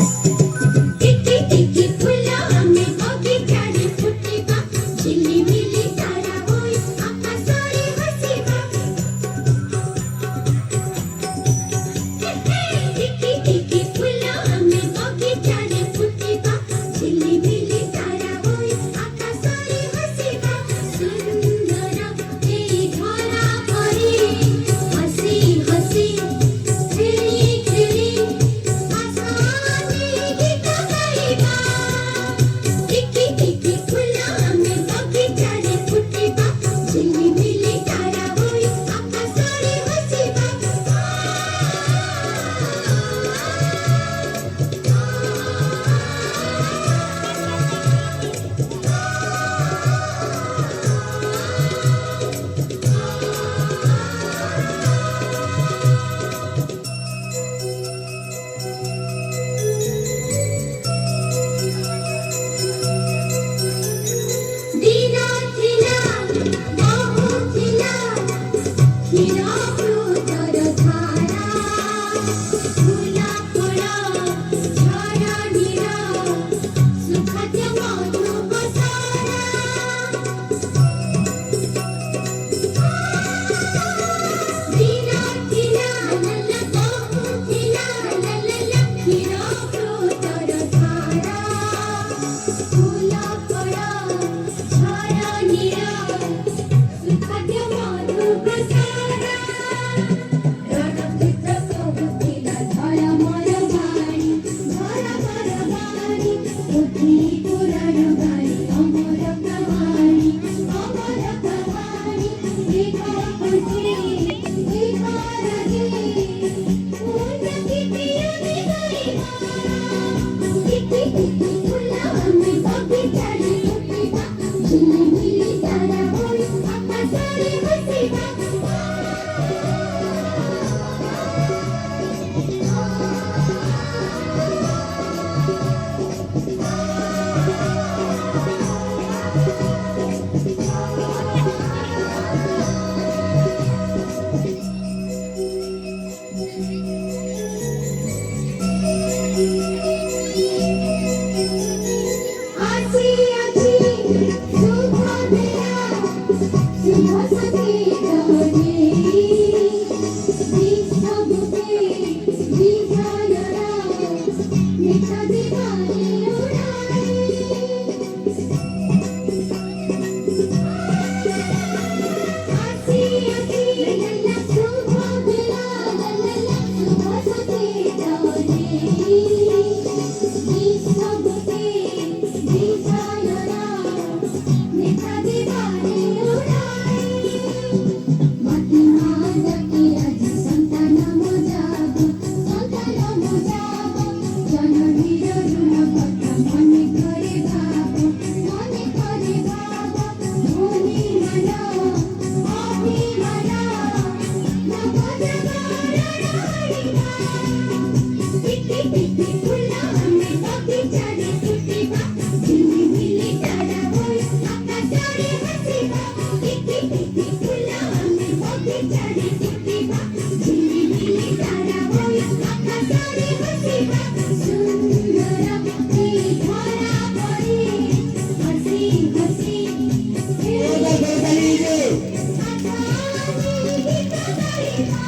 टिकी टिकी फुला में बगीचारे फुटिबा झिलिमिली तारा होई आकाशरे हसिबा टिकी टिकी फुला में बगीचारे फुटिबा झिलिमिली तारा होई आकाशरे हसिबा सुंदर ए धरा परी हसी हसी खेली खेली आसानी गीत गाइबा टिकी टिकी फुला में बगीचारे फुटिबा झिलिमिली तारा होई आकाशरे हसिबा दीना थिला बहु थिला हीरा प्रोतर धारा फुला फळा झरा निरा सुखाद्य मधु बसारा दीना थिला लल्ला बहु थिला लल्ला हीरा प्रोतर धारा फुला फळा झरा निरा सुखाद्य मधु बसारा रणचित्र कौमुदीला धरा मर बाणी बुद्धी पुराण गाणी अमर कहाणी एका पंथी एका रागे पूर्ण किती आणि गाइबा टिकी टिकी फुला में बगीचारे फुटिबा झिलिमिली तारा होई आकाशरे हसिबा आसी आसी शुभ मेरा सिंह सखी गणे विश्वभूते विजयरा मिठा दीवाने उड़ाए आसी आसी लल्ला शुभ मेरा लल्ला शुभ सखी गणे विश्वभूते विजयरा मिठा दीवाने उड़ाए मती मानकी आज संतान मोजाबो जननीर ऋण कथा मने करे भाबो धनी मन अभिमान नवजगारणिबा टिकी टिकी फुला में बगीचारे फुटिबा झिलिमिली तारा होई आकाशरे हसिबा टिकी टिकी फुला में बगीचारे फुटिबा झिलिमिली तारा होई आकाशरे हसिबा सुंदर ए धरा परी हसी हसी खेली खेली आसानी गीत गाइबा